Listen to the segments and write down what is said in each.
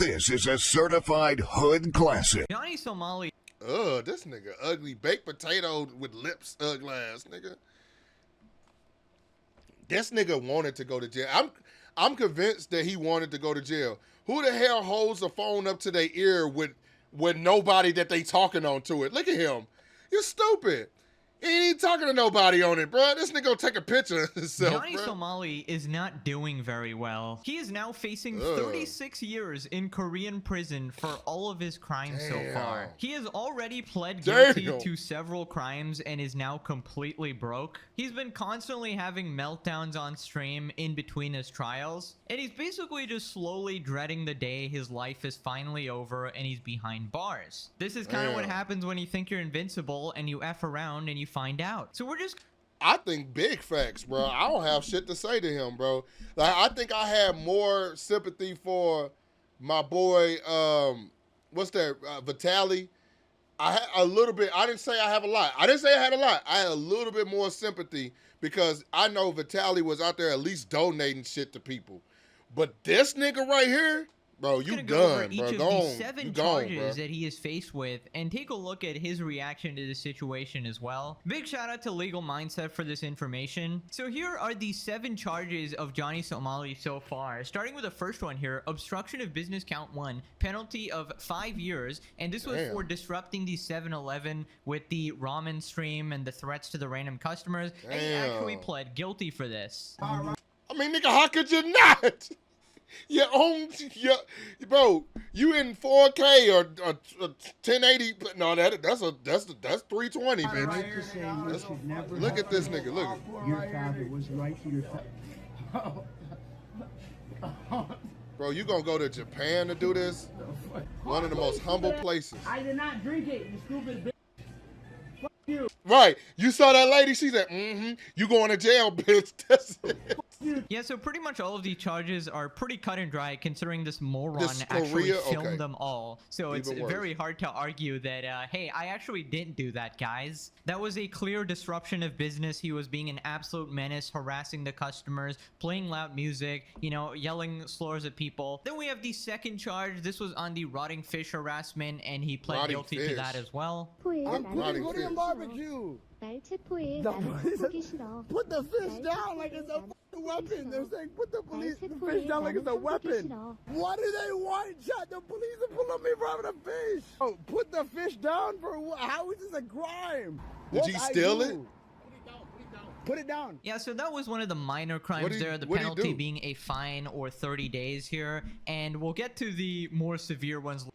This is a certified hood classic. Johnny Somali. Ugh, this nigga ugly. Baked potato with lips, ugly ass nigga. This nigga wanted to go to jail. I'm convinced that he wanted to go to jail. Who the hell holds a phone up to their ear with nobody that they talking on to it? Look at him. You're stupid. He ain't even talking to nobody on it, bro. This nigga gonna take a picture of himself, Johnny Somali is not doing very well. He is now facing 36 years in Korean prison for all of his crimes so far. He has already pled guilty to several crimes and is now completely broke. He's been constantly having meltdowns on stream in between his trials, and he's basically just slowly dreading the day his life is finally over and he's behind bars. This is kind of what happens when you think you're invincible and you F around and you find out. So we're just... I think big facts, bro. I don't have shit to say to him, bro. Like, I think I have more sympathy for my boy, what's that, Vitaly. I had a little bit. I didn't say I have a lot. I had a little bit more sympathy because I know Vitaly was out there at least donating shit to people. But this nigga right here, bro, you done, go over bro. each of the 7 charges that he is faced with and take a look at his reaction to the situation as well. Big shout out to Legal Mindset for this information. So here are the 7 charges of Johnny Somali so far. Starting with the first one here, obstruction of business count 1, penalty of 5 years. And this was for disrupting the 7-Eleven with the ramen stream and the threats to the random customers. And he actually pled guilty for this. I mean, nigga, how could you not? Your own, bro. You in 4K or 1080? No, that's 320, bitch. Look at this nigga. Look. Your father was right here. Bro, you gonna go to Japan to do this? One of the most humble places. I did not drink it, you stupid bitch. Fuck you. Right. You saw that lady. She said, you going to jail, bitch. That's it. Yeah, so pretty much all of these charges are pretty cut and dry considering this moron actually filmed them all. So it's very hard to argue that, hey, I actually didn't do that, guys. That was a clear disruption of business. He was being an absolute menace, harassing the customers, playing loud music, you know, yelling slurs at people. Then we have the second charge. This was on the rotting fish harassment, and he pled guilty to that as well. Korean barbecue. Put the fish down like it's a weapon. They're saying put the fish down like it's a weapon. Why do they want shot? The police are pulling me for having a fish. Oh, put the fish down for what? How is this a crime? Did you steal it? Put it down. Yeah, so that was one of the minor crimes there, the penalty being a fine or 30 days here. And we'll get to the more severe ones.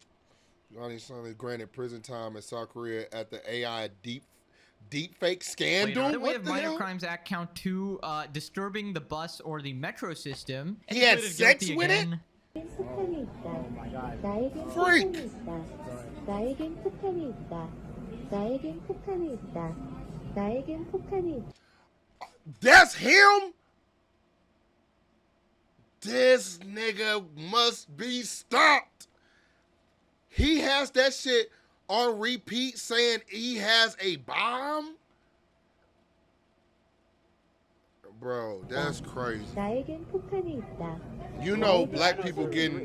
Johnny Somali granted prison time in South Korea at the AI deepfake scandal. Then we have Minor Crimes Act count 2, disturbing the bus or the metro system. He had sex with it? Oh my God. Freak. That's him? This nigga must be stopped. He has that shit on repeat saying he has a bomb? Bro, that's crazy. You know black people getting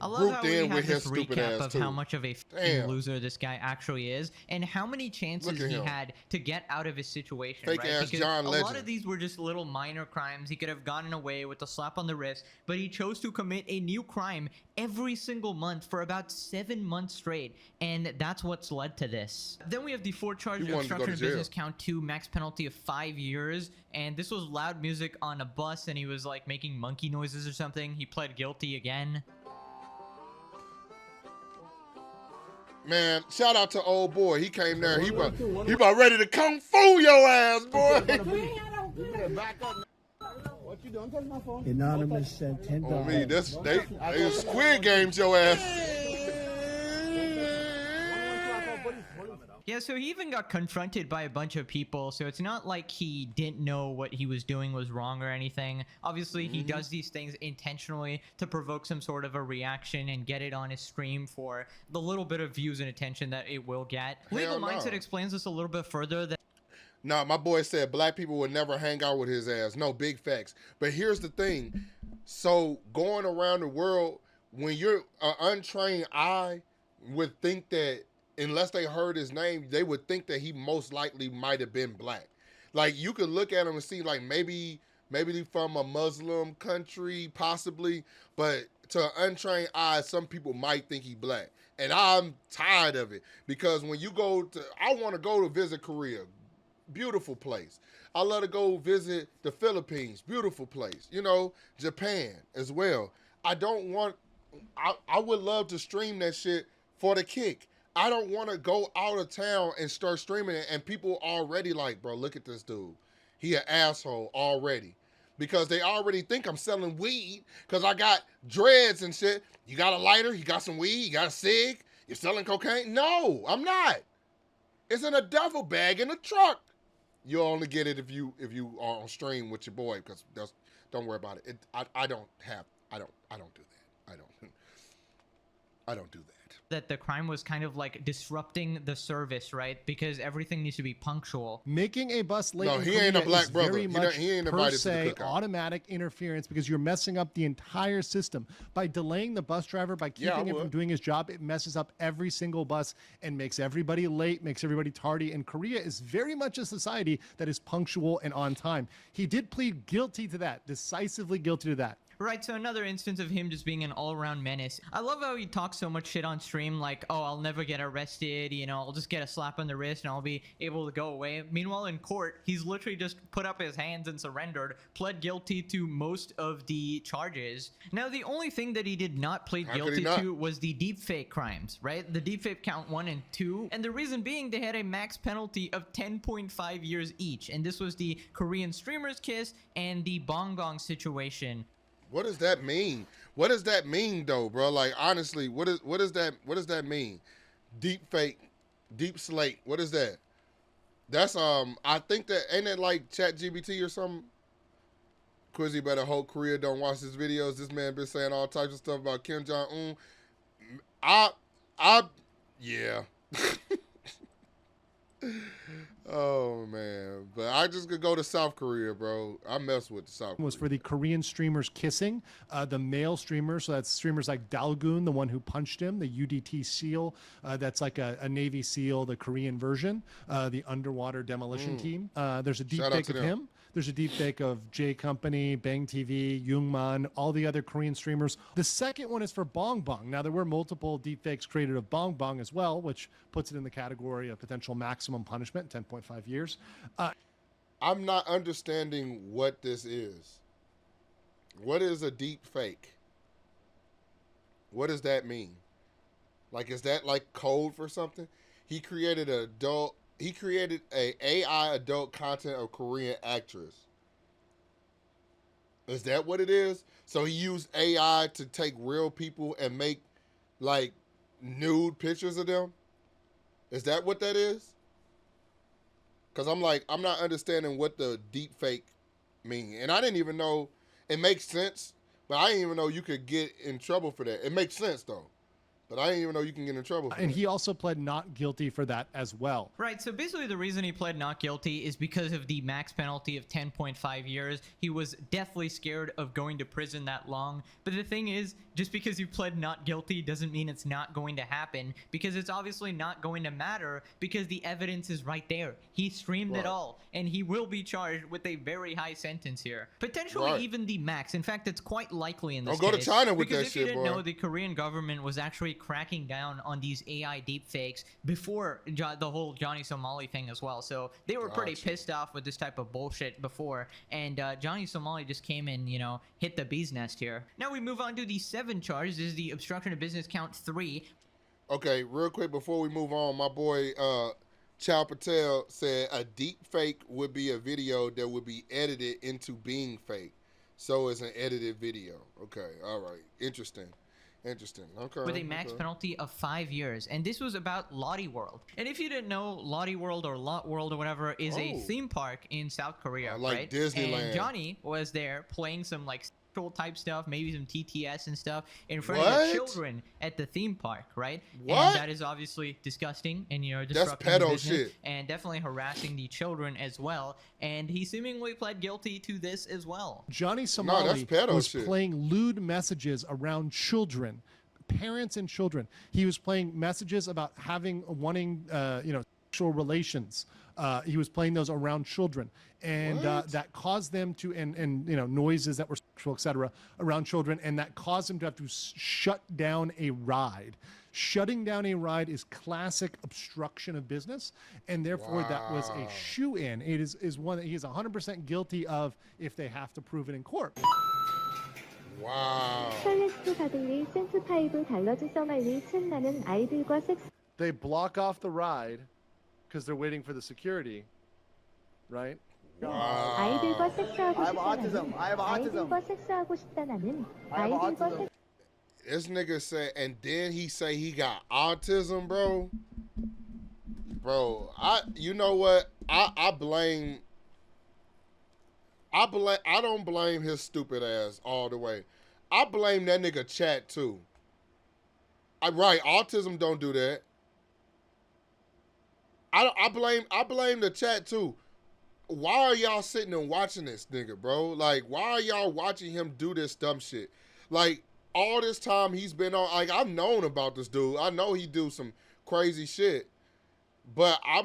grouped in with his stupid ass too. How much of a loser this guy actually is and how many chances he had to get out of his situation. Fake ass John Legend. A lot of these were just little minor crimes. He could have gotten away with a slap on the wrist, but he chose to commit a new crime every single month for about 7 months straight, and that's what's led to this. Then we have the 4 charges of obstruction of business count 2, max penalty of 5 years, and this was loud music on a bus and he was like making monkey noises or something. He pled guilty again. Man, shout out to old boy. He came there. He about ready to kung fu your ass, boy. What you doing? Touch my phone. Anonymous sent $10. On me, they Squid Games your ass. Yeah, so he even got confronted by a bunch of people, so it's not like he didn't know what he was doing was wrong or anything. Obviously, he does these things intentionally to provoke some sort of a reaction and get it on his stream for the little bit of views and attention that it will get. Legal Mindset explains this a little bit further. Nah, my boy said black people would never hang out with his ass. No, big facts. But here's the thing. So going around the world when you're an untrained eye would think that unless they heard his name, they would think that he most likely might have been black. Like you could look at him and see like maybe they from a Muslim country, possibly, but to an untrained eye, some people might think he black. And I'm tired of it because when you go to, I want to go to visit Korea, beautiful place. I love to go visit the Philippines, beautiful place. You know, Japan as well. I don't want, I would love to stream that shit for the kick. I don't want to go out of town and start streaming it and people already like, bro, look at this dude. He an asshole already. Because they already think I'm selling weed because I got dreads and shit. You got a lighter? You got some weed? You got a cig? You're selling cocaine? No, I'm not. It's in a duffel bag in the truck. You'll only get it if you are on stream with your boy because don't worry about it. I don't do that. I don't do that. That the crime was kind of like disrupting the service, right? Because everything needs to be punctual. Making a bus late. No, he ain't a black brother. He ain't invited to the cookout. Automatic interference because you're messing up the entire system by delaying the bus driver, by keeping him from doing his job. It messes up every single bus and makes everybody late, makes everybody tardy. And Korea is very much a society that is punctual and on time. He did plead guilty to that, decisively guilty to that. Right, so another instance of him just being an all-around menace. I love how he talks so much shit on stream, like, oh, I'll never get arrested, you know, I'll just get a slap on the wrist and I'll be able to go away. Meanwhile, in court, he's literally just put up his hands and surrendered, pled guilty to most of the charges. Now, the only thing that he did not plead guilty to was the deepfake crimes, right? The deepfake count 1 and 2. And the reason being, they had a max penalty of 10.5 years each. And this was the Korean streamer's kiss and the bongbong situation. What does that mean? What does that mean though, bro? Like honestly, what does that mean? Deep fake, deep slate. What is that? That's I think that ain't it like ChatGPT or something? Quizzy better hope Korea don't watch his videos. This man been saying all types of stuff about Kim Jong-un. Yeah. Oh man, but I just could go to South Korea, bro. I mess with South Korea. Was for the Korean streamers kissing, the male streamers, so that's streamers like Dalgoon, the one who punched him, the UDT SEAL, that's like a Navy SEAL, the Korean version, the underwater demolition team. There's a deep fake of him. There's a deep fake of J Company, Bang TV, Youngman, all the other Korean streamers. The second one is for Bong Bong. Now, there were multiple deep fakes created of Bong Bong as well, which puts it in the category of potential maximum punishment, 10.5 years. I'm not understanding what this is. What is a deep fake? What does that mean? Like, is that like code for something? He created a AI adult content of Korean actress. Is that what it is? So he used AI to take real people and make like nude pictures of them? Is that what that is? Because I'm not understanding what the deep fake mean. And I didn't even know, it makes sense, but I didn't even know you could get in trouble for that. It makes sense though. But I didn't even know you can get in trouble for and that. He also pled not guilty for that as well. Right, so basically the reason he pled not guilty is because of the max penalty of 10.5 years. He was deathly scared of going to prison that long. But the thing is, just because you pled not guilty doesn't mean it's not going to happen, because it's obviously not going to matter because the evidence is right there. He streamed it all, and he will be charged with a very high sentence here. Potentially even the max. In fact, it's quite likely in this case. Don't go to China with that because if you shit, didn't boy. know, the Korean government was actually cracking down on these AI deepfakes before the whole Johnny Somali thing as well. So they were pretty pissed off with this type of bullshit before. And Johnny Somali just came and, you know, hit the bee's nest here. Now we move on to the 7 charges. This is the obstruction of business count 3. Okay, real quick before we move on, my boy Chow Patel said a deep fake would be a video that would be edited into being fake. So it's an edited video. Okay, all right. Interesting. Okay. With a max penalty of 5 years. And this was about Lottie World. And if you didn't know, Lottie World or Lot World or whatever is a theme park in South Korea, like right? Disneyland. And Johnny was there playing some like type stuff, maybe some TTS and stuff in front What? of the children at the theme park, right? What? And that is obviously disgusting and, you know, disrupting the pedo business shit. and definitely harassing the children as well. And he seemingly pled guilty to this as well. Johnny Somali pedo was shit. playing lewd messages around children, parents and children. He was playing messages about wanting, sexual relations. He was playing those around children, and that caused them to, and noises that were sexual, etc., around children, and that caused them to have to shut down a ride. Shutting down a ride is classic obstruction of business, and therefore that was a shoe-in. It is one that he is 100% guilty of if they have to prove it in court. Wow. 샬레트 가들리 센스파이브 달러즈 서말리 츤나는 아이들과 섹스 They block off the ride because they're waiting for the security, right? 아이들과 섹스하고 I have 싶다 autism. 나는 I have autism. 아이들과 섹스하고 싶다 나는 I have 아이들과 autism. This nigga said, and then he say he got autism, bro. Bro, you know what? I don't blame his stupid ass all the way. I blame that nigga chat too. Right, autism don't do that. I blame the chat too. Why are y'all sitting and watching this nigga, bro? Like, why are y'all watching him do this dumb shit? Like, all this time he's been on, like, I've known about this dude. I know he do some crazy shit. But I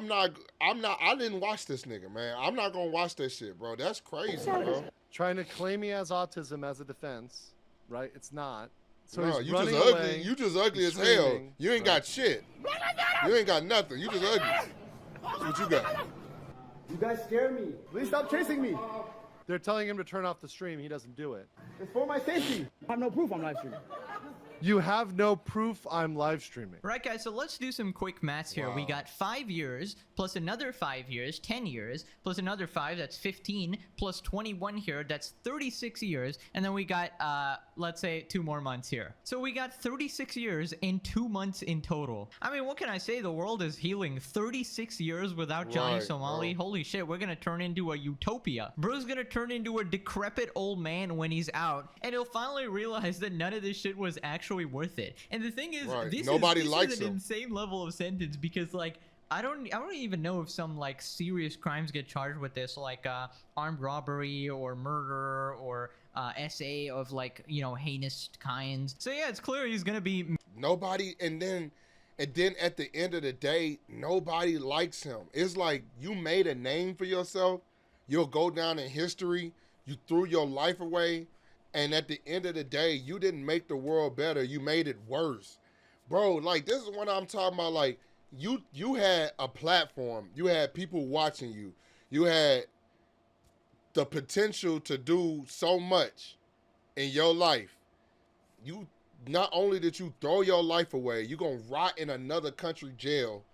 didn't watch this nigga, man. I'm not gonna watch that shit, bro. That's crazy, bro. Trying to claim he has autism as a defense, right? It's not. So No, he's you just running ugly. away. You just ugly as He's hell. screaming, You ain't got shit. You ain't got nothing. You just ugly. That's what you got. You guys scare me. Please stop chasing me. They're telling him to turn off the stream. He doesn't do it. It's for my safety. I have no proof I'm live streaming. You have no proof I'm live streaming. Right, guys, so let's do some quick maths here. We got 5 years, plus another 5 years, 10 years, plus another 5, that's 15, plus 21 here, that's 36 years, and then we got, let's say, 2 more months here. So we got 36 years and 2 months in total. I mean, what can I say? The world is healing. 36 years without Johnny Right, Somali. bro. Holy shit, we're gonna turn into a utopia. Bro's gonna turn into a decrepit old man when he's out, and he'll finally realize that none of this shit was actually worth it. And the thing is, Right. this Nobody is likes an him. insane level of sentence because, like, I don't even know if some like serious crimes get charged with this, like armed robbery or murder or SA of, like, you know, heinous kinds. So yeah, it's clear he's gonna be. Nobody, and then at the end of the day, nobody likes him. It's like you made a name for yourself. You'll go down in history. You threw your life away. And at the end of the day, you didn't make the world better. You made it worse. Bro, like, this is what I'm talking about. Like, you had a platform. You had people watching you. You had the potential to do so much in your life. You, not only did you throw your life away, you're going to rot in another country jail.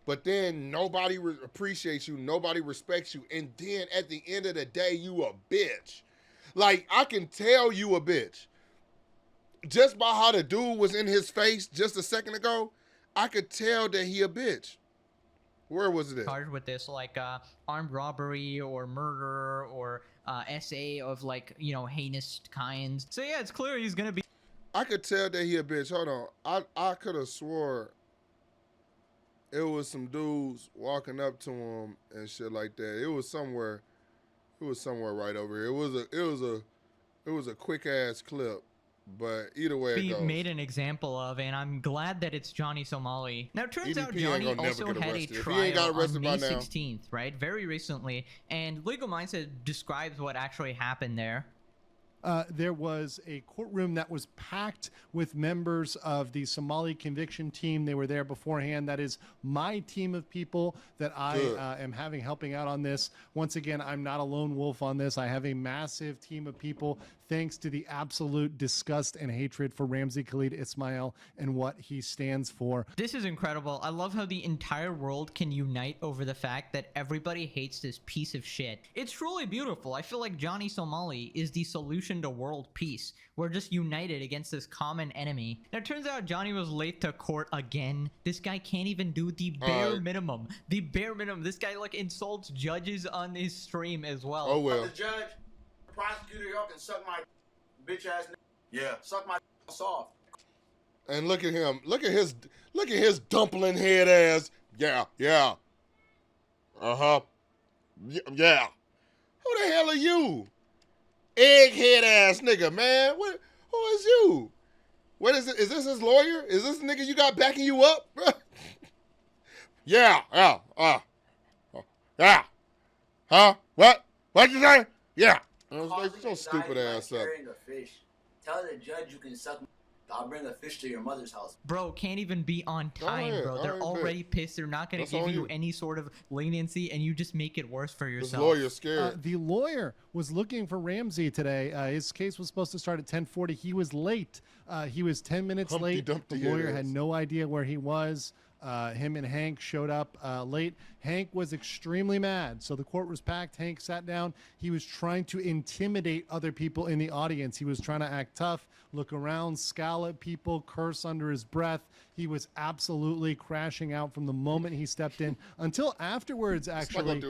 But then nobody appreciates you. Nobody respects you. And then at the end of the day, you a bitch. Like, I can tell you a bitch. Just by how the dude was in his face just a second ago, I could tell that he a bitch. Where was it? Charged with this, like armed robbery or murder or SA of, like, you know, heinous kinds. So yeah, it's clear he's gonna be. I could tell that he a bitch. Hold on. I could have swore it was some dudes walking up to him and shit like that. It was somewhere right over here. It was a quick ass clip, but either way it goes. Made an example of, and I'm glad that it's Johnny Somali. Now, it turns out EDP ain't Johnny gonna never also get had a arrested. If he ain't got trial arrested on by May now. 16th, right? Very recently, and Legal Mindset describes what actually happened there. There was a courtroom that was packed with members of the Somali conviction team. They were there beforehand. That is my team of people that I am having helping out on this. Once again, I'm not a lone wolf on this. I have a massive team of people thanks to the absolute disgust and hatred for Ramzi Khalid Ismail and what he stands for. This is incredible. I love how the entire world can unite over the fact that everybody hates this piece of shit. It's truly beautiful. I feel like Johnny Somali is the solution to world peace. We're just united against this common enemy. Now, it turns out Johnny was late to court again. This guy can't even do the bare minimum. The bare minimum. This guy, like, insults judges on his stream as well. Oh well. The judge, the prosecutor, y'all can suck my bitch ass nigga. Yeah. Suck my soft. And look at him. Look at his dumpling head ass. Yeah, yeah. Uh-huh. Yeah. Who the hell are you? Egghead ass nigga, man. Who is you? What is it? Is this his lawyer? Is this the nigga you got backing you up? Yeah. Yeah. Huh? What? What'd you say? Yeah. Like, so stupid ass up. Carrying a fish. Tell the judge you can suck. I'll bring a fish to your mother's house. Bro, can't even be on time, bro. They're already pissed. They're not going to give you any sort of leniency, and you just make it worse for yourself. This lawyer's scared. The lawyer was looking for Ramsey today. His case was supposed to start at 10:40. He was late. He was 10 minutes late. The lawyer had no idea where he was. Him and Hank showed up late. Hank was extremely mad. So the court was packed. Hank sat down. He was trying to intimidate other people in the audience. He was trying to act tough, look around, scowl at people, curse under his breath. He was absolutely crashing out from the moment he stepped in until afterwards, actually,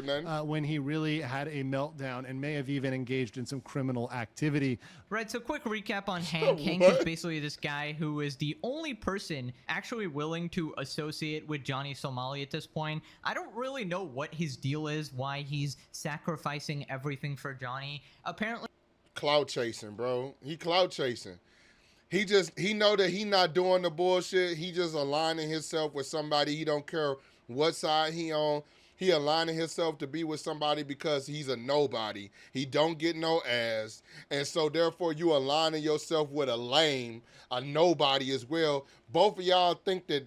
when he really had a meltdown and may have even engaged in some criminal activity. Right, so quick recap on Hank. Hank is basically this guy who is the only person actually willing to associate with Johnny Somali at this point. I don't really know what his deal is, why he's sacrificing everything for Johnny. Apparently, clout chasing, bro. He clout chasing. He know that he not doing the bullshit. He just aligning himself with somebody. He don't care what side he on. He aligning himself to be with somebody because he's a nobody. He don't get no ass. And so therefore you aligning yourself with a lame, a nobody as well. Both of y'all think that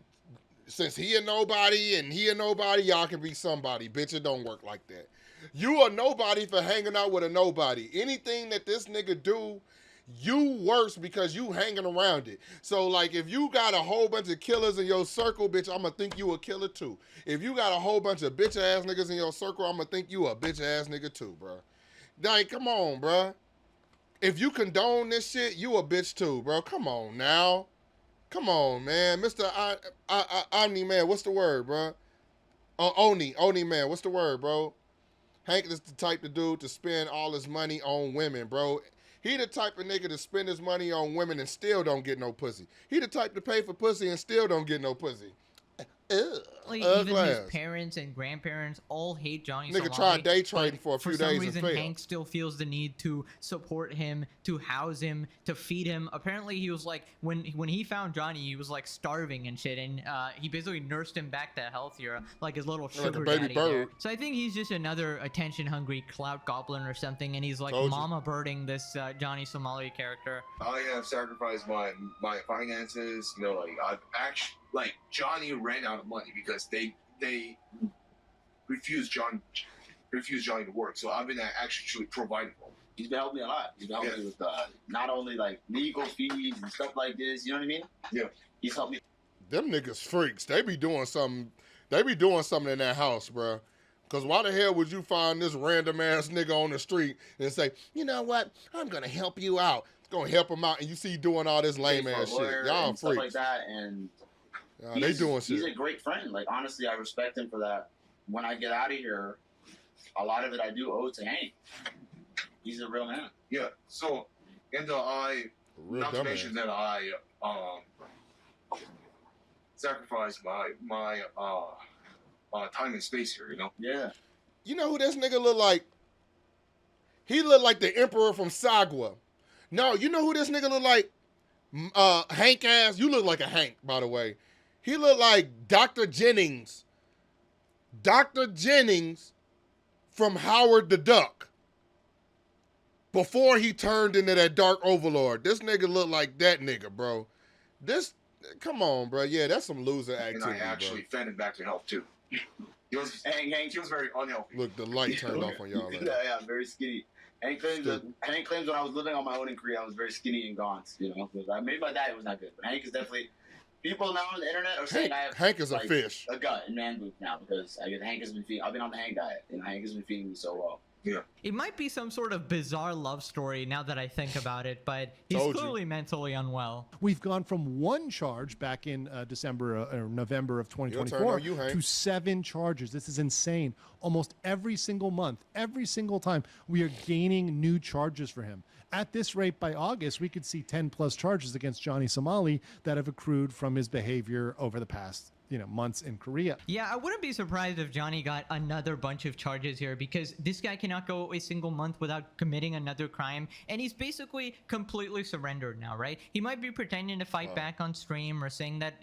since he a nobody and he a nobody, y'all can be somebody. Bitch, it don't work like that. You a nobody for hanging out with a nobody. Anything that this nigga do, you worse because you hanging around it. So like if you got a whole bunch of killers in your circle, bitch, I'ma think you a killer too. If you got a whole bunch of bitch ass niggas in your circle, I'ma think you a bitch ass nigga too, bro. Like, come on, bro. If you condone this shit, you a bitch too, bro. Come on now. Come on, man. Mr. Omni man, what's the word, bro? Oni man, what's the word, bro? Hank is the type of dude to spend all his money on women, bro. He the type of nigga to spend his money on women and still don't get no pussy. He the type to pay for pussy and still don't get no pussy. Even his parents and grandparents all hate Johnny Somali. Nigga tried day trading for a few days and For some reason, failed. Hank still feels the need to support him, to house him, to feed him. Apparently, he was like, when he found Johnny, he was like starving and shit, and he basically nursed him back to healthier, like his little sugar daddy there. So I think he's just another attention-hungry clout goblin or something, and he's like mama birding this Johnny Somali character. I have sacrificed my finances. You know, like I've actually. Like Johnny ran out of money because they refused Johnny to work. So I've been actually providing for him. He's been helping me a lot. He's been helping me with not only like legal fees and stuff like this. You know what I mean? Yeah. He's helped me. Them niggas freaks. They be doing something. They be doing something in that house, bro. Cause why the hell would you find this random ass nigga on the street and say, you know what? I'm gonna help you out. Gonna help him out, and you see doing all this lame ass shit. Y'all freaks. Stuff like that, and. They doing shit. He's a great friend. Like, honestly, I respect him for that. When I get out of here, a lot of it I do owe to Hank. He's a real man. Yeah. So, and not to mention that I sacrificed my time and space here. You know. Yeah. You know who this nigga look like? He look like the Emperor from Sagwa. No, you know who this nigga look like? Hank ass. You look like a Hank, by the way. He looked like Dr. Jennings. Dr. Jennings from Howard the Duck. Before he turned into that Dark Overlord. This nigga looked like that nigga, bro. Come on, bro. Yeah, that's some loser activity, and I actually fed him back to health, too. He was very unhealthy. Look, the light turned off on y'all. Right? Yeah, very skinny. Hank claims when I was living on my own in Korea, I was very skinny and gaunt, you know. Maybe my diet was not good, but Hank is definitely... People now on the internet are saying I have Hank is like, a fish. A gut and man boob now because Hank has been feeding. I've been on the Hank diet, and Hank has been feeding me so well. Yeah. It might be some sort of bizarre love story now that I think about it, but he's Told you. clearly mentally unwell. We've gone from one charge back in December or November of Your turn 2024 on you, Hank. to 7 charges. This is insane. Almost every single month, every single time, we are gaining new charges for him. At this rate, by August, we could see 10 plus charges against Johnny Somali that have accrued from his behavior over the past months in Korea. Yeah, I wouldn't be surprised if Johnny got another bunch of charges here, because this guy cannot go a single month without committing another crime, and he's basically completely surrendered now, right? He might be pretending to fight back on stream or saying that,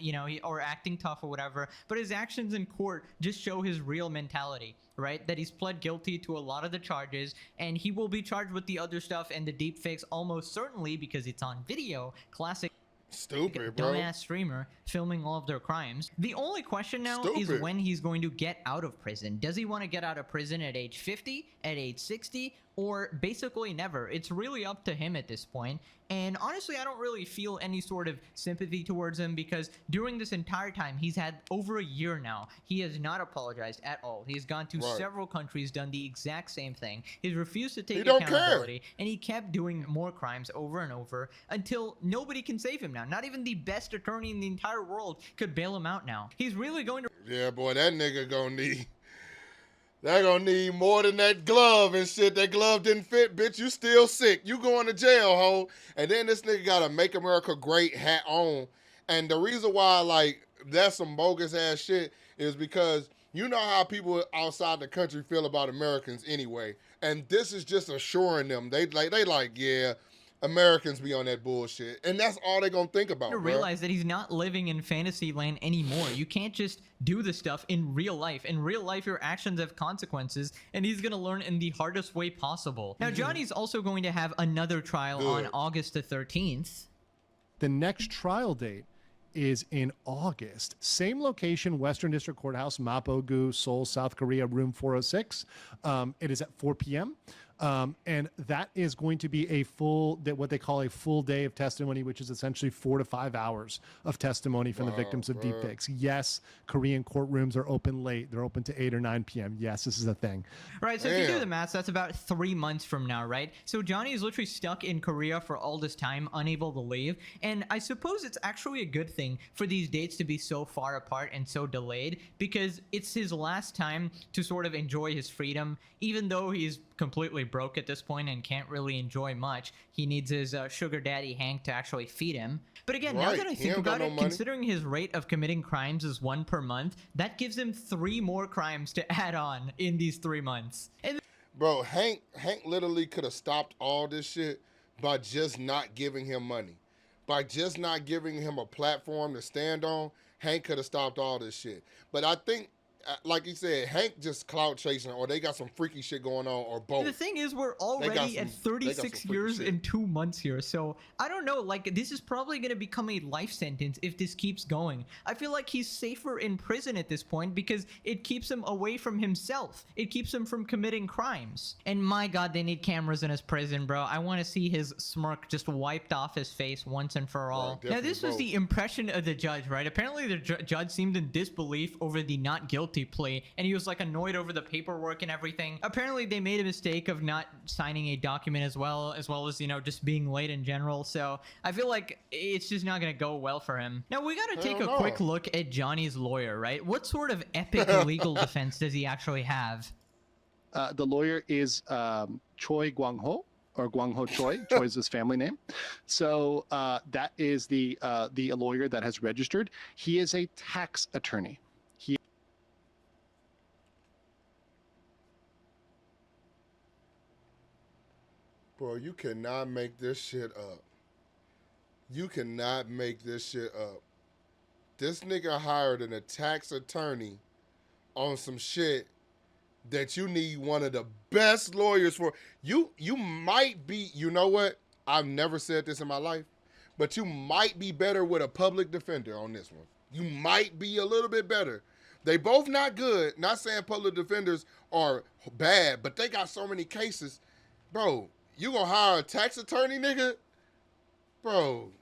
or acting tough or whatever, but his actions in court just show his real mentality, right? That he's pled guilty to a lot of the charges, and he will be charged with the other stuff and the deepfakes almost certainly, because it's on video. Classic Stupid, bro. dumbass streamer filming all of their crimes. The only question now is Stupid. when he's going to get out of prison. Does he want to get out of prison at age 50, at age 60, or basically never? It's really up to him at this point. And honestly, I don't really feel any sort of sympathy towards him, because during this entire time, he's had over a year now. He has not apologized at all. He's gone to Right. several countries, done the exact same thing. He's refused to take He don't care. accountability, and he kept doing more crimes over and over until nobody can save him now. Not even the best attorney in the entire world could bail him out now. He's really going to Yeah, boy, that nigga gonna need. They're gonna need more than that glove and shit. That glove didn't fit, bitch. You still sick. You going to jail, ho. And then this nigga got a Make America Great hat on. And the reason why, like, that's some bogus ass shit is because you know how people outside the country feel about Americans anyway. And this is just assuring them. They like, yeah, Americans be on that bullshit. And that's all they gonna think about, to bro. realize that he's not living in fantasy land anymore. You can't just do the stuff in real life. In real life, your actions have consequences, and he's going to learn in the hardest way possible. Now, Johnny's also going to have another trial on August the 13th. The next trial date is in August. Same location, Western District Courthouse, Mapo-gu, Seoul, South Korea, room 406. It is at 4 p.m. And that is going to be what they call a full day of testimony, which is essentially 4 to 5 hours of testimony from the victims of deepfakes. Yes, Korean courtrooms are open late. They're open to 8 or 9 p.m. Yes, this is a thing. Right, so if you do the math, that's about 3 months from now, right? So Johnny is literally stuck in Korea for all this time, unable to leave. And I suppose it's actually a good thing for these dates to be so far apart and so delayed, because it's his last time to sort of enjoy his freedom, even though he's completely broke at this point and can't really enjoy much. He needs his sugar daddy Hank to actually feed him. But again, now that I think about it, considering his rate of committing crimes is 1 per month, that gives him 3 more crimes to add on in these 3 months. And Bro, Hank literally could have stopped all this shit by just not giving him money. By just not giving him a platform to stand on, Hank could have stopped all this shit. But I think, like you said, Hank just clout chasing, or they got some freaky shit going on, or both. the thing is, we're already at 36 years and 2 months here, so I don't know, like, this is probably going to become a life sentence if this keeps going. I feel like he's safer in prison at this point because it keeps him away from himself. It keeps him from committing crimes. And my god, they need cameras in his prison, bro. I want to see his smirk just wiped off his face once and for all. Now, this was the impression of the judge, right? Apparently, the judge seemed in disbelief over the not guilty plea, and he was like annoyed over the paperwork and everything. Apparently they made a mistake of not signing a document as well as just being late in general, so I feel like it's just not gonna go well for him. Now we gotta take a quick look at Johnny's lawyer, right? What sort of epic legal defense does he actually have? The lawyer is Choi Gwang-ho, or Gwang-ho Choi. Choi is his family name. So that is the lawyer that has registered. He is a tax attorney. Bro, you cannot make this shit up. You cannot make this shit up. This nigga hired a tax attorney on some shit that you need one of the best lawyers for. You might be, you know what? I've never said this in my life, but you might be better with a public defender on this one. You might be a little bit better. They both not good. Not saying public defenders are bad, but they got so many cases. Bro, you gonna hire a tax attorney, nigga? Bro.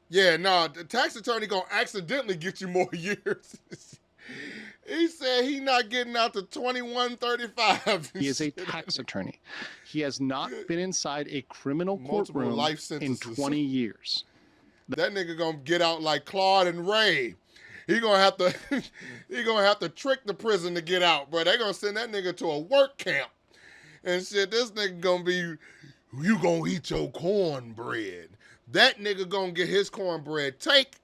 Yeah, nah, the tax attorney gonna accidentally get you more years. He said he not getting out to 2135. He is a tax attorney. He has not been inside a criminal Multiple courtroom life in sentences. 20 years. That nigga gonna get out like Claude and Ray. He gonna have to he gonna have to trick the prison to get out, bro. They gonna send that nigga to a work camp and shit. This nigga gonna be, you gonna eat your cornbread. That nigga gonna get his cornbread. Take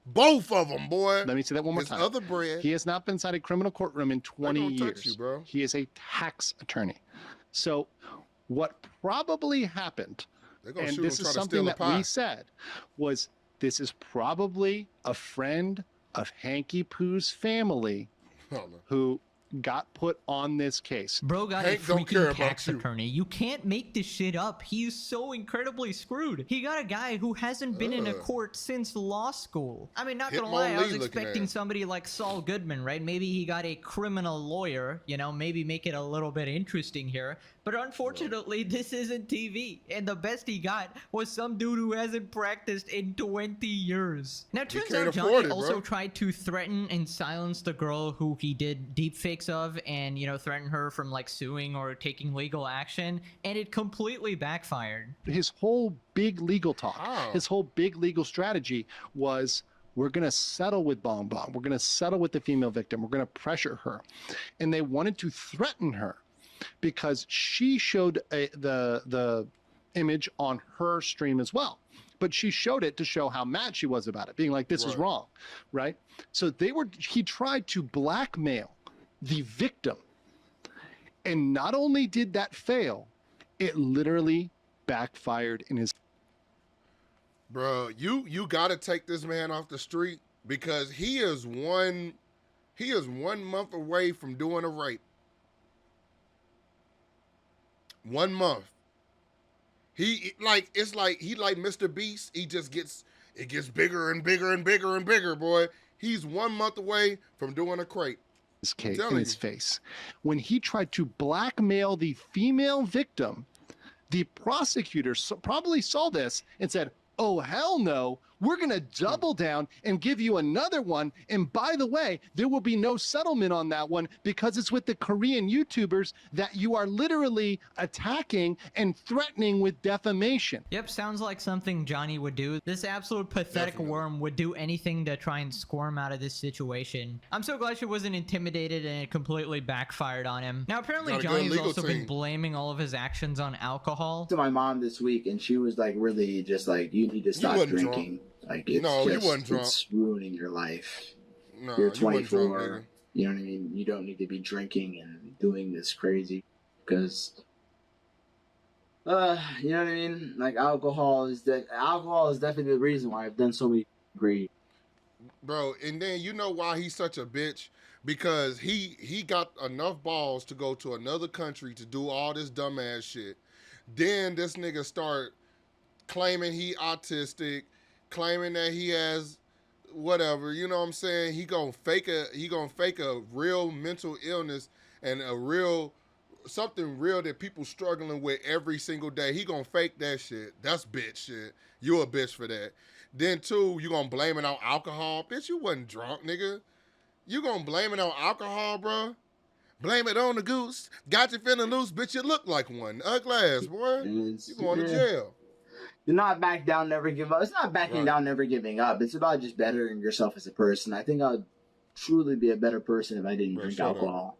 both of them, boy. Let me say that one more his time. Other bread. He has not been inside a criminal courtroom in 20 years. You, bro. He is a tax attorney. So what probably happened, and this is something that we said, was this is probably a friend of Hanky Poo's family who got put on this case. Bro got a freaking tax attorney. You can't make this shit up. He's so incredibly screwed. He got a guy who hasn't been in a court since law school. I mean, not gonna lie, I was expecting somebody like Saul Goodman, right? Maybe he got a criminal lawyer, you know, maybe make it a little bit interesting here. But unfortunately, this isn't TV. And the best he got was some dude who hasn't practiced in 20 years. Now, it turns out Johnny also tried to threaten and silence the girl who he did deepfakes of and, you know, threaten her from like suing or taking legal action. And it completely backfired. His whole big legal talk, his whole big legal strategy was, we're going to settle with Bong Bong. We're going to settle with the female victim. We're going to pressure her. And they wanted to threaten her, because she showed the image on her stream as well. But she showed it to show how mad she was about it, being like, this is wrong, right? So he tried to blackmail the victim. And not only did that fail, it literally backfired in his... Bro, you got to take this man off the street, because he is 1 month away from doing a rape. 1 month. It's like Mr. Beast. It gets bigger and bigger and bigger and bigger, boy. He's 1 month away from doing a crate. His case in his face. When he tried to blackmail the female victim, the prosecutor probably saw this and said, oh, hell no. We're going to double down and give you another one. And by the way, there will be no settlement on that one, because it's with the Korean YouTubers that you are literally attacking and threatening with defamation. Yep, sounds like something Johnny would do. This absolute pathetic worm would do anything to try and squirm out of this situation. I'm so glad she wasn't intimidated and it completely backfired on him. Now, apparently Johnny's also been blaming all of his actions on alcohol. To my mom this week, and she was like, really just like, you need to stop drinking. Like, it's you wasn't drunk. It's ruining your life. No, you're 24. You wasn't drunk, you know what I mean? You don't need to be drinking and doing this crazy, because, you know what I mean? Like, alcohol is definitely the reason why I've done so many great. Bro, and then you know why he's such a bitch? Because he got enough balls to go to another country to do all this dumbass shit. Then this nigga start claiming he autistic, claiming that he has whatever, you know what I'm saying? He gonna fake a real mental illness and something real that people struggling with every single day. He gonna fake that shit. That's bitch shit. You a bitch for that. Then two, you gonna blame it on alcohol. Bitch, you wasn't drunk, nigga. You gonna blame it on alcohol, bro? Blame it on the goose. Got you feeling loose, bitch, you look like one. Ugly ass, boy. You going to jail. Do not back down, never give up. It's not backing down, never giving up. It's about just bettering yourself as a person. I think I'd truly be a better person if I didn't drink alcohol.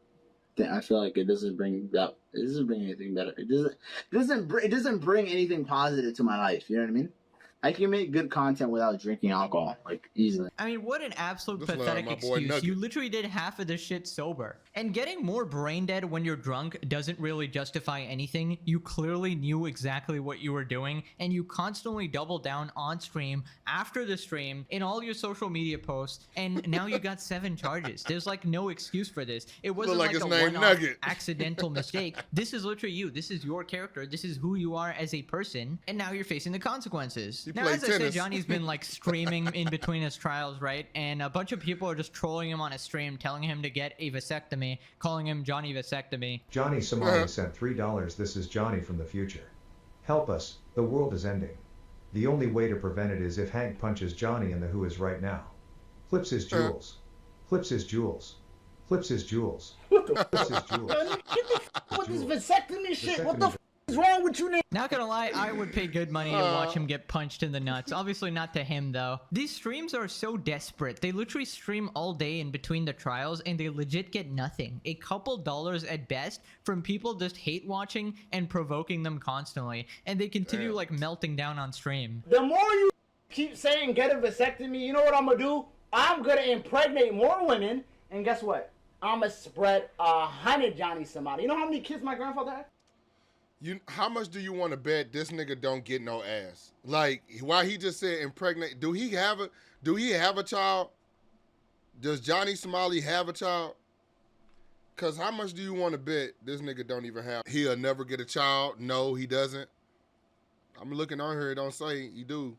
I feel like it doesn't bring anything better. It doesn't bring anything positive to my life. You know what I mean? I can make good content without drinking alcohol, like, easily. I mean, what an absolute pathetic excuse. You literally did half of the shit sober. And getting more brain dead when you're drunk doesn't really justify anything. You clearly knew exactly what you were doing, and you constantly double down on stream, after the stream, in all your social media posts, and now you got 7 charges. There's like no excuse for this. It wasn't like a one-off accidental mistake. This is literally you. This is your character. This is who you are as a person, and now you're facing the consequences. Now, as I said, Johnny's been like screaming in between his trials, right? And a bunch of people are just trolling him on his stream, telling him to get a vasectomy, calling him Johnny Vasectomy. Johnny Somali sent $3. This is Johnny from the future. Help us, the world is ending. The only way to prevent it is if Hank punches Johnny in the who is right now. Flips his jewels. Flips his jewels. Flips his jewels. What the Flips his jewels. Get the with this Jewels. vasectomy shit. What the is wrong with you, nigga? Not gonna lie, I would pay good money to watch him get punched in the nuts. Obviously not to him though. These streams are so desperate. They literally stream all day in between the trials and they legit get nothing. A couple dollars at best from people just hate watching and provoking them constantly. And they continue like melting down on stream. The more you keep saying get a vasectomy, you know what I'm gonna do? I'm gonna impregnate more women, and guess what? I'm gonna spread 100 Johnny Somali. You know how many kids my grandfather had? How much do you want to bet this nigga don't get no ass? Like, why he just said impregnate? Do he have a child? Does Johnny Somali have a child? Cause how much do you want to bet this nigga don't even have? He'll never get a child. No, he doesn't. I'm looking on here. It don't say he do.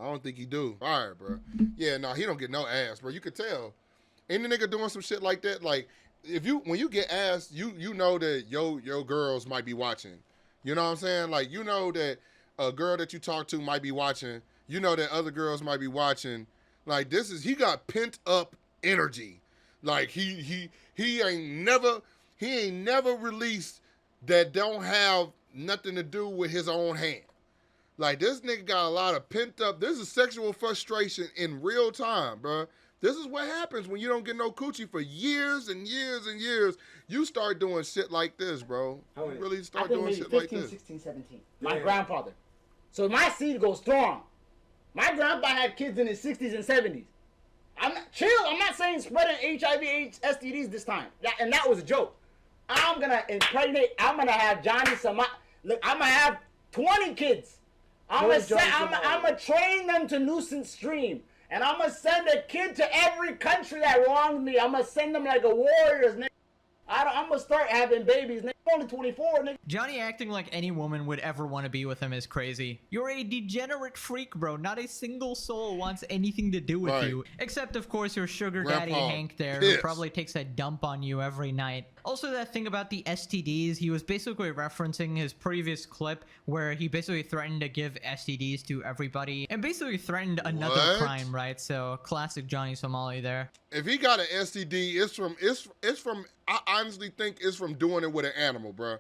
I don't think he do. All right, bro. Yeah, no, he don't get no ass, bro. You could tell. Any nigga doing some shit like that, like, when you get asked, you know that your girls might be watching. You know what I'm saying? Like, you know that a girl that you talk to might be watching. You know that other girls might be watching. Like, he got pent up energy. Like, he ain't never released that don't have nothing to do with his own hand. Like, this nigga got a lot of pent up. This is sexual frustration in real time, bro. This is what happens when you don't get no coochie for years and years and years. You start doing shit like this, bro. You really start doing shit 15, like this. 16, 17. My grandfather. So my seed goes strong. My grandpa had kids in his 60s and 70s. I'm not saying spreading HIV, STDs this time. And that was a joke. I'm going to impregnate. I'm going to have Johnny Somali. Look, I'm going to have 20 kids. I'm going to train them to nuisance stream. And I'm going to send a kid to every country that wronged me. I'm going to send them like a warriors, nigga. I'm going to start having babies, nigga. I'm only 24, nigga. Johnny acting like any woman would ever want to be with him is crazy. You're a degenerate freak, bro. Not a single soul wants anything to do with you. Except, of course, your sugar daddy Hank there, who probably takes a dump on you every night. Also, that thing about the STDs, he was basically referencing his previous clip where he basically threatened to give STDs to everybody and basically threatened another crime, right? So, classic Johnny Somali there. If he got an STD, it's from I honestly think it's from doing it with an animal, bro.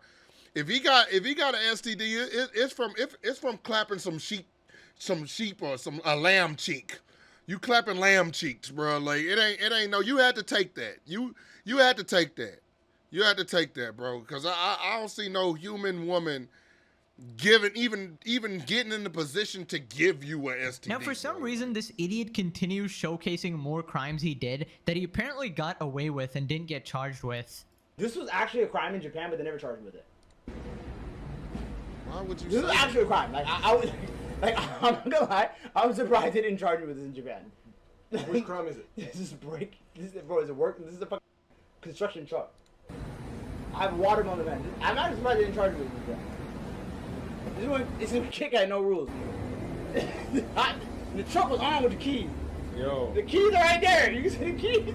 If he got an STD, it's from clapping some sheep or a lamb cheek. You clapping lamb cheeks, bro. Like it ain't no. You had to take that. You had to take that. You had to take that, bro. Because I don't see no human woman even getting in the position to give you a STD. Now, for some reason, this idiot continues showcasing more crimes he did that he apparently got away with and didn't get charged with. This was actually a crime in Japan, but they never charged him with it. Why would you This is actually a crime. Like, I was, like, I'm not gonna lie, I'm surprised they didn't charge me with this in Japan. Which crime is it? This is bro, is it work? This is a fucking construction truck. I have watermelon man. I'm not surprised they didn't charge me with this. This one, it's a kick at no rules. The truck was on with the keys. Yo. The keys are right there. You can see the keys.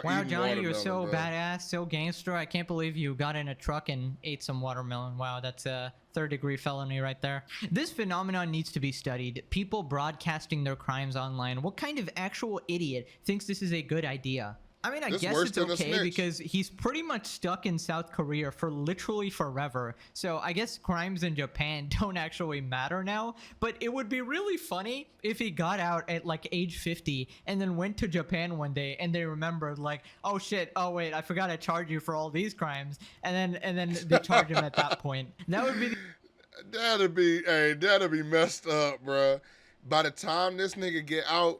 Wow, Johnny, you're so badass, so gangster. I can't believe you got in a truck and ate some watermelon. Wow, that's a third-degree felony right there. This phenomenon needs to be studied. People broadcasting their crimes online. What kind of actual idiot thinks this is a good idea? I mean, I guess it's okay because he's pretty much stuck in South Korea for literally forever. So I guess crimes in Japan don't actually matter now. But it would be really funny if he got out at like age 50 and then went to Japan one day and they remembered like, oh shit, oh wait, I forgot to charge you for all these crimes. And then they charge him at that point. That would be... That'd be messed up, bro. By the time this nigga get out,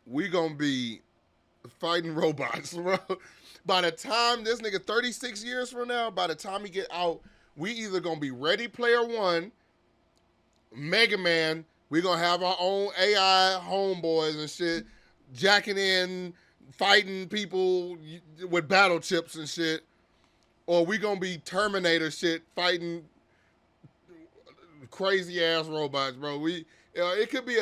we gonna be fighting robots, bro. By the time this nigga 36 years from now, by the time he get out, we either gonna be Ready Player One, Mega Man, we gonna have our own AI homeboys and shit, jacking in, fighting people with battle chips and shit, or we gonna be Terminator shit, fighting crazy ass robots, bro. It could be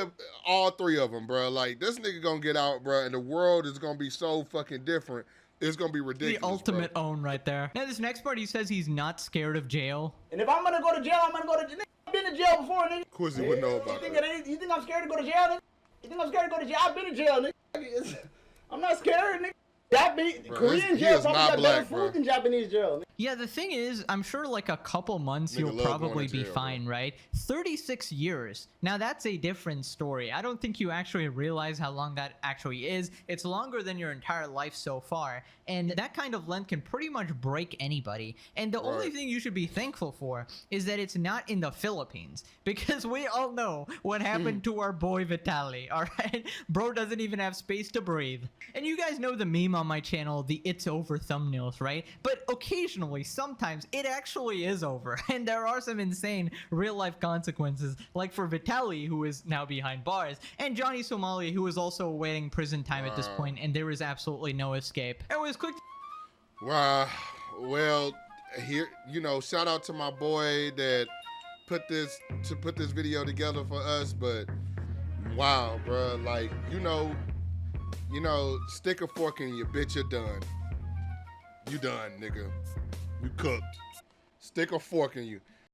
all three of them, bro. Like, this nigga gonna get out, bro, and the world is gonna be so fucking different. It's gonna be ridiculous, the ultimate own right there. Now, this next part, he says he's not scared of jail. And if I'm gonna go to jail, I'm gonna go to jail. I've been to jail before, nigga. Quizzy would know about that. You think I'm scared to go to jail, nigga? You think I'm scared to go to jail? I've been to jail, nigga. I'm not scared, nigga. Japanese, Bro, Korean he jail is probably not got black, better bro. food than Japanese jail. Yeah, the thing is, I'm sure like a couple months Nigga you'll love going probably to be jail, fine, right? 36 years. Now that's a different story. I don't think you actually realize how long that actually is. It's longer than your entire life so far. And that kind of length can pretty much break anybody. And the only thing you should be thankful for is that it's not in the Philippines. Because we all know what happened to our boy Vitaly, alright? Bro doesn't even have space to breathe. And you guys know the meme on my channel, the "it's over" thumbnails, right? But occasionally, sometimes, it actually is over. And there are some insane real-life consequences, like for Vitaly, who is now behind bars, and Johnny Somali, who is also awaiting prison time at this point, and there is absolutely no escape. Anyways, quick... Wow. Well, here, you know, shout out to my boy that put this video together for us, but wow, bro, like, you know, stick a fork in you, bitch, you're done. You done, nigga. You cooked. Stick a fork in you.